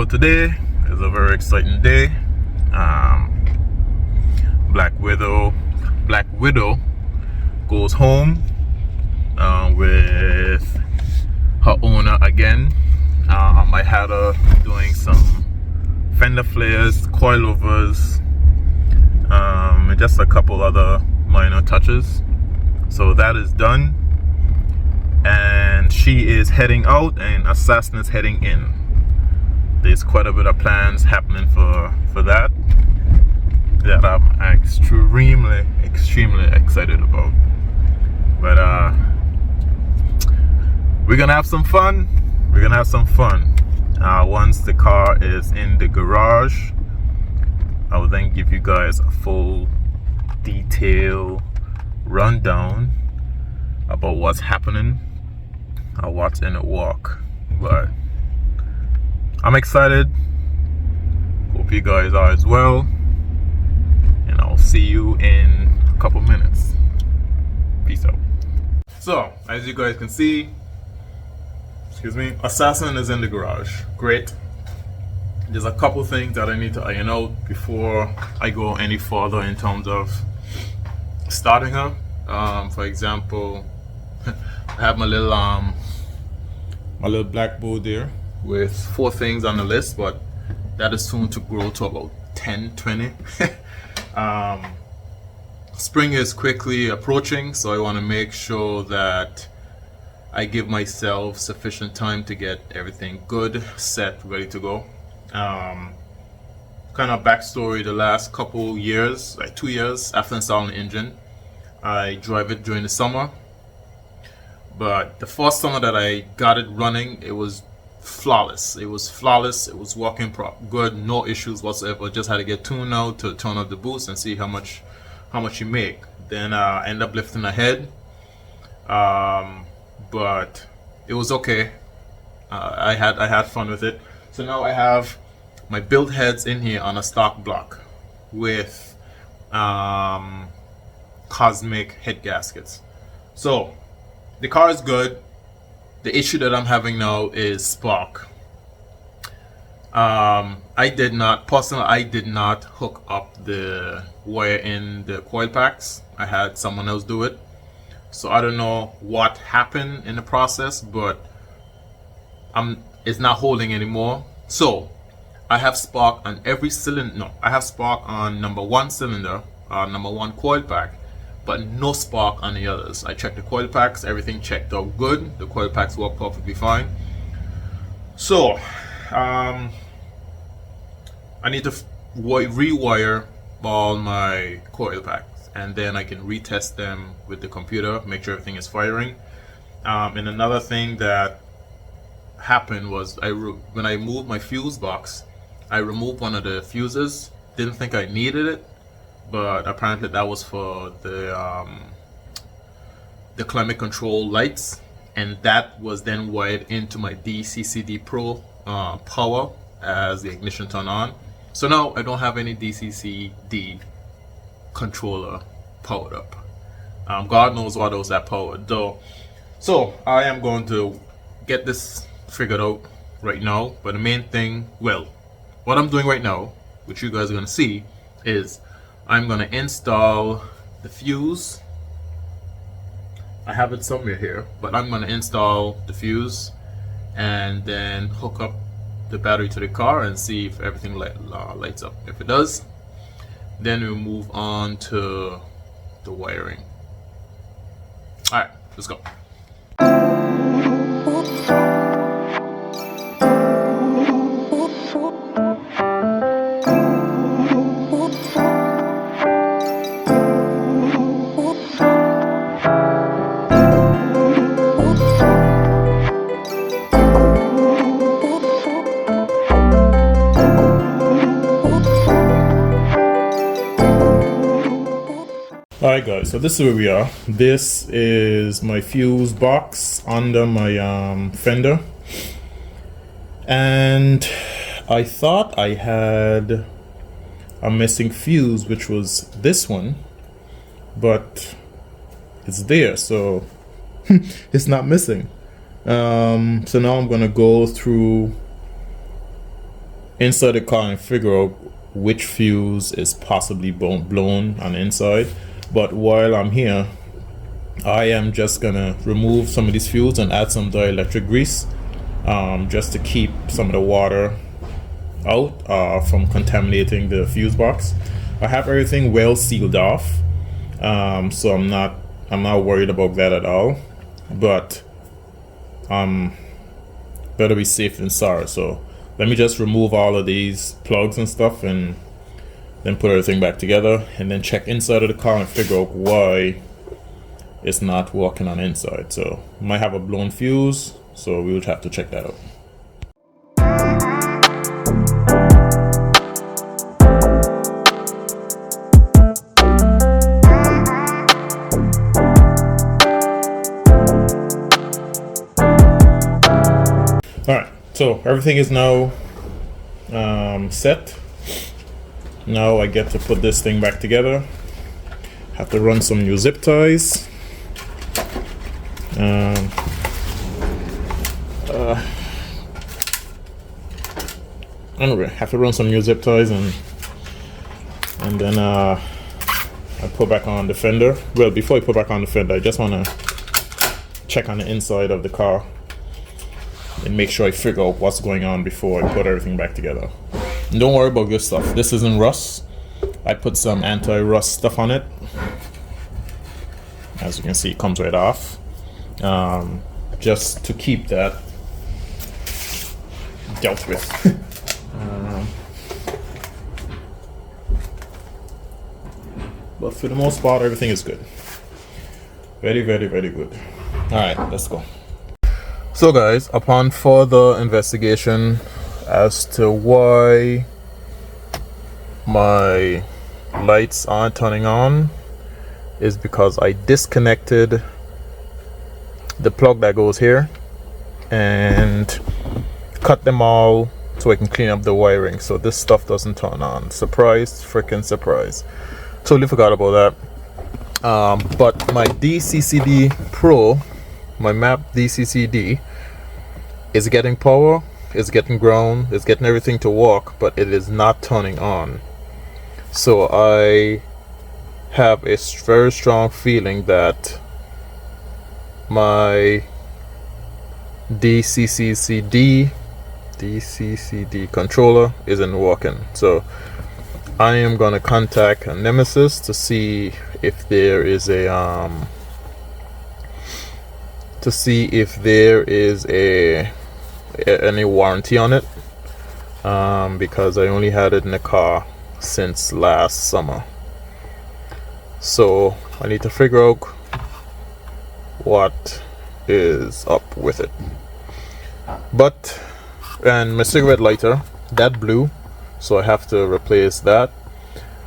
So today is a very exciting day. Black Widow goes home with her owner again. I had her doing some fender flares, coilovers, and just a couple other minor touches. So that is done, and she is heading out and Assassin is heading in. There's quite a bit of plans happening for that I'm extremely excited about. But we're gonna have some fun. Once the car is in the garage, I will then give you guys a full detail rundown about what's happening or what's in the walk. But I'm excited. Hope you guys are as well. And I'll see you in a couple minutes. Peace out. So, as you guys can see, Assassin is in the garage. Great. There's a couple things that I need to iron out before I go any further in terms of starting her. For example, I have my little blackboard there with 4 things on the list, but that is soon to grow to about 10, 20. Spring is quickly approaching, so I want to make sure that I give myself sufficient time to get everything good, set, ready to go. Kind of backstory: the last couple years, like 2 years after installing the engine, I drive it during the summer. But the first summer that I got it running, it was flawless. It was working good, no issues whatsoever. Just had to get tuned out to turn up the boost and see how much you make. Then end up lifting ahead, but it was okay. I had fun with it. So now I have my build heads in here on a stock block with cosmic head gaskets. So the car is good. The issue that I'm having now is spark. I did not hook up the wire in the coil packs. I had someone else do it. So I don't know what happened in the process, but it's not holding anymore. So I have spark on every cylinder. No, I have spark on number 1 cylinder, number 1 coil pack, but no spark on the others. I checked the coil packs, everything checked out good. The coil packs work perfectly fine. So I need to rewire all my coil packs, and then I can retest them with the computer, make sure everything is firing. And another thing that happened was when I moved my fuse box, I removed one of the fuses. Didn't think I needed it, but apparently that was for the climate control lights, and that was then wired into my DCCD Pro power as the ignition turned on. So now I don't have any DCCD controller powered up. God knows what else that powered though. So I am going to get this figured out right now. But the main thing, well, what I'm doing right now, which you guys are going to see, is I'm going to install the fuse. I have it somewhere here, but I'm going to install the fuse and then hook up the battery to the car and see if everything lights up. If it does, then we'll move on to the wiring. Alright, let's go. Alright guys, so this is where we are. This is my fuse box under my fender, and I thought I had a missing fuse, which was this one, but it's there, so it's not missing. So now I'm gonna go through inside the car and figure out which fuse is possibly blown on the inside. But while I'm here, I am just gonna remove some of these fuses and add some dielectric grease, just to keep some of the water out from contaminating the fuse box. I have everything well sealed off, so I'm not worried about that at all. But better be safe than sorry. So let me just remove all of these plugs and stuff, and then put everything back together, and then check inside of the car and figure out why it's not working on the inside. So might have a blown fuse, so we would have to check that out. Alright, so everything is now set. Now I get to put this thing back together. Have to run some new zip ties. Anyway, have to run some new zip ties, and then I put back on the fender. Well, before I put back on the fender, I just want to check on the inside of the car and make sure I figure out what's going on before I put everything back together. And don't worry about this stuff. This isn't rust. I put some anti-rust stuff on it. As you can see, it comes right off. Just to keep that dealt with. But for the most part, everything is good. Very, very, very good. Alright, let's go. So guys, upon further investigation as to why my lights aren't turning on, is because I disconnected the plug that goes here and cut them all so I can clean up the wiring, so this stuff doesn't turn on. Surprise, freaking surprise. Totally forgot about that. But my DCCD Pro, my map DCCD, is getting power, is getting ground, is getting everything to work, but it is not turning on. So I have a very strong feeling that my DCCD controller isn't working. So I am going to contact Nemesis to see if there is any warranty on it, because I only had it in the car since last summer. So I need to figure out what is up with it. And my cigarette lighter, that blew, so I have to replace that.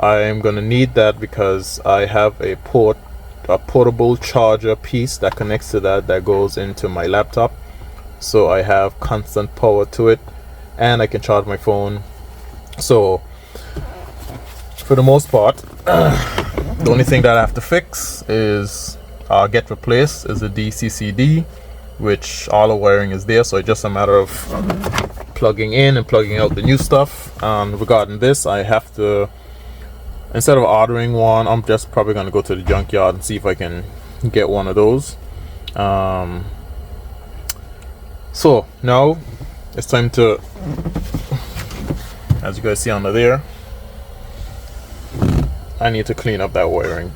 I am gonna need that because I have a portable charger piece that connects to that goes into my laptop, so I have constant power to it, and I can charge my phone. So for the most part, the only thing that I have to fix is get replaced is the DCCD, which all the wiring is there, so it's just a matter of plugging in and plugging out the new stuff. Regarding this, I have to, instead of ordering one, I'm just probably going to go to the junkyard and see if I can get one of those. So now it's time to, as you guys see under there, I need to clean up that wiring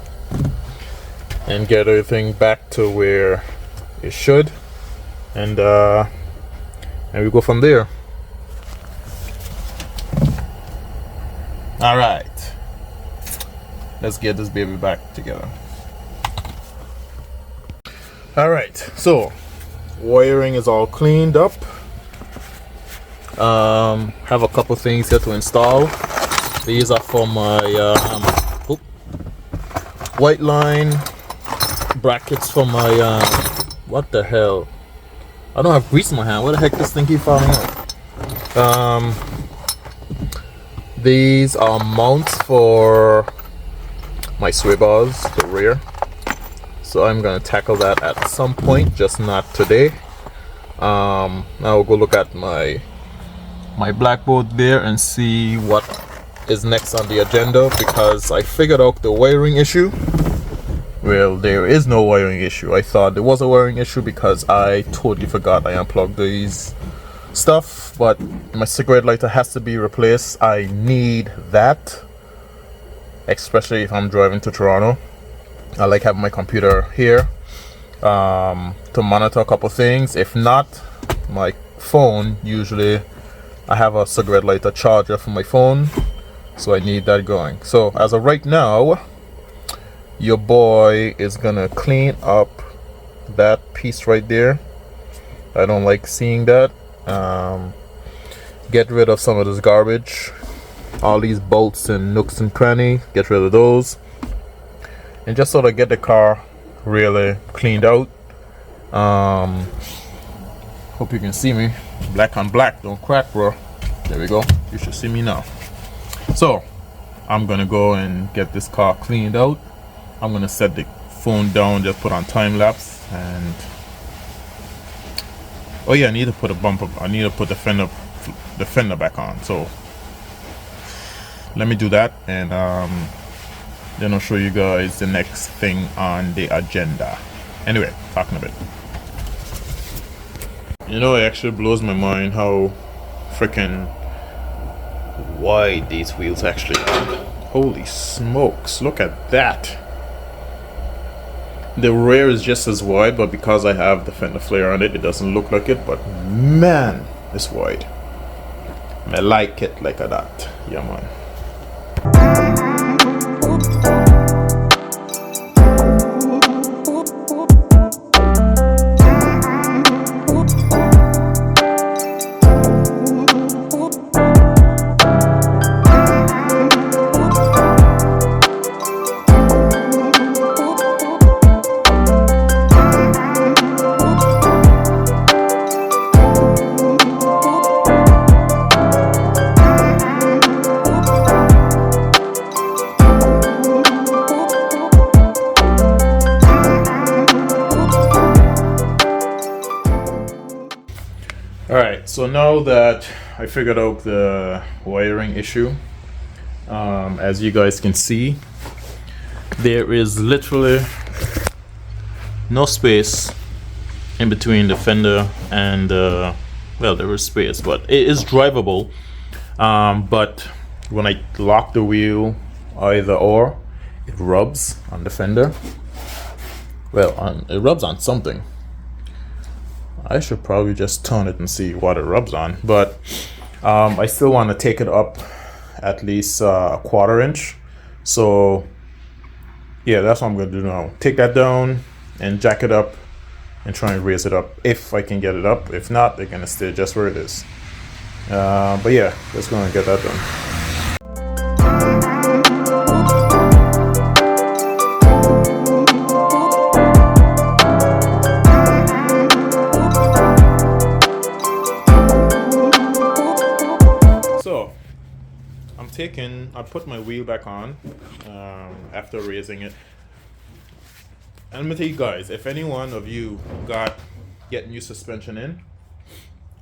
and get everything back to where it should, and we go from there. All right, let's get this baby back together. All right, so wiring is all cleaned up. Have a couple things here to install. These are for my white line brackets for my what the hell, I don't have grease in my hand. What the heck, this thing keep falling out? These are mounts for my sway bars, the rear. So I'm gonna tackle that at some point, just not today. Now we'll go look at my my blackboard there and see what is next on the agenda, because I figured out the wiring issue. Well, there is no wiring issue. I thought there was a wiring issue because I totally forgot I unplugged these stuff, but my cigarette lighter has to be replaced. I need that, especially if I'm driving to Toronto. I like having my computer here to monitor a couple things. If not, my phone, usually I have a cigarette lighter charger for my phone, so I need that going. So as of right now, your boy is gonna clean up that piece right there. I don't like seeing that. Get rid of some of this garbage, all these bolts and nooks and crannies, get rid of those, and just sort of get the car really cleaned out. Hope you can see me. Black on black, don't crack, bro. There we go, you should see me now. So I'm gonna go and get this car cleaned out. I'm gonna set the phone down, just put on time lapse, and oh yeah, I need to put a bumper. I need to put the fender back on. So let me do that, and then I'll show you guys the next thing on the agenda. Anyway, talking a bit. You know, it actually blows my mind how freaking wide these wheels actually are. Holy smokes! Look at that. The rear is just as wide, but because I have the fender flare on it, it doesn't look like it, but man, it's wide. I like it like that. Yeah, man. Alright, so now that I figured out the wiring issue, as you guys can see, there is literally no space in between the fender and well, there is space, but it is drivable. But when I lock the wheel either or, it rubs on the fender. Well, it rubs on something. I should probably just turn it and see what it rubs on, but I still want to take it up at least a 1/4 inch. So yeah, that's what I'm gonna do now. Take that down and jack it up and try and raise it up if I can get it up. If not, they're gonna stay just where it is. But yeah, let's go and get that done. I put my wheel back on after raising it. And I'm gonna tell you guys, if any one of you get new suspension in,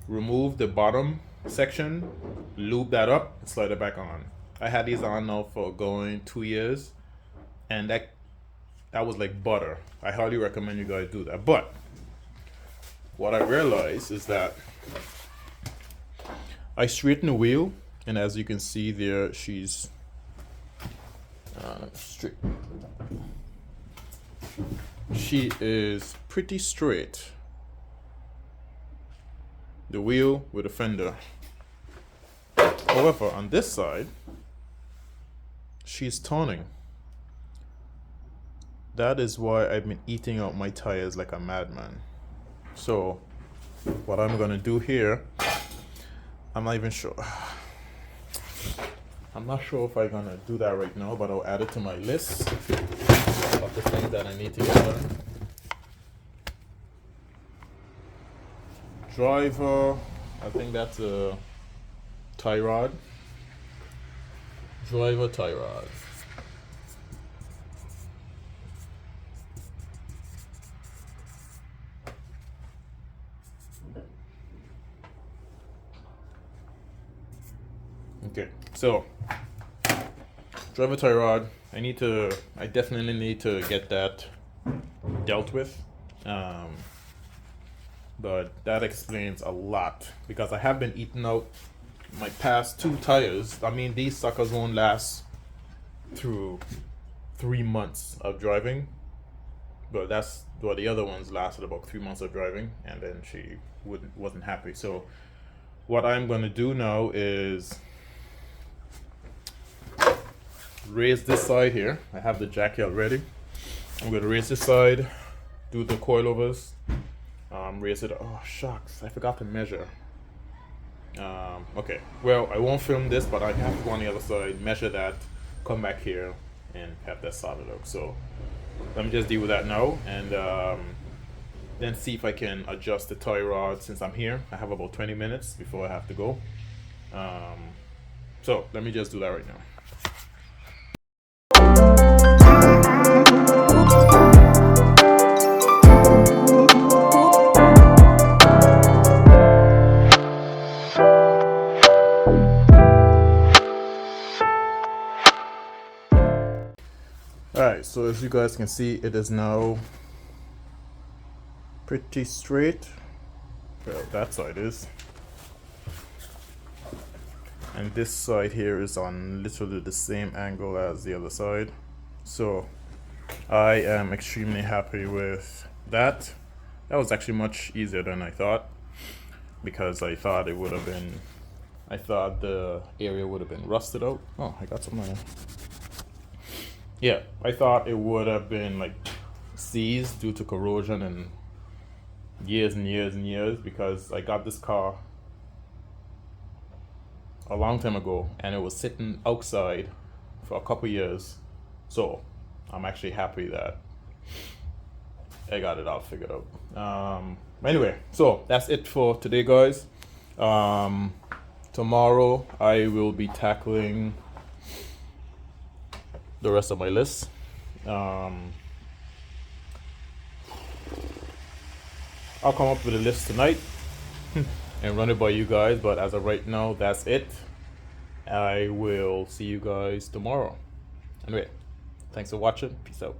remove the bottom section, lube that up, and slide it back on. I had these on now for going 2 years, and that was like butter. I highly recommend you guys do that. But what I realized is that I straighten the wheel, and as you can see there, she's straight. She is pretty straight. The wheel with the fender. However, on this side, she's turning. That is why I've been eating out my tires like a madman. So what I'm gonna do here, I'm not even sure. I'm not sure if I'm gonna do that right now, but I'll add it to my list of the things that I need to get done. Driver, I think that's a tie rod. Driver tie rod. Okay, so driver tie rod. I definitely need to get that dealt with. But that explains a lot because I have been eating out my past 2 tires. I mean, these suckers won't last through 3 months of driving, but the other ones lasted about 3 months of driving, and then she wasn't happy. So what I'm going to do now is raise this side here. I have the jack ready. I'm going to raise this side, do the coilovers, raise it. Oh shucks, I forgot to measure. Okay, well, I won't film this, but I have to go on the other side, measure that, come back here, and have that solid up. So let me just deal with that now, and then see if I can adjust the tie rod since I'm here. I have about 20 minutes before I have to go. So let me just do that right now. Alright, so as you guys can see, it is now pretty straight. Well, that side is. And this side here is on literally the same angle as the other side. So I am extremely happy with that. That was actually much easier than I thought, because I thought the area would have been rusted out. Oh, I got some money. Yeah, I thought it would have been like seized due to corrosion and years and years and years, because I got this car a long time ago and it was sitting outside for a couple years. So I'm actually happy that I got it all figured out. Anyway, so that's it for today, guys. Tomorrow I will be tackling the rest of my list. I'll come up with a list tonight and run it by you guys, but as of right now, that's it. I will see you guys tomorrow. Anyway, thanks for watching. Peace out.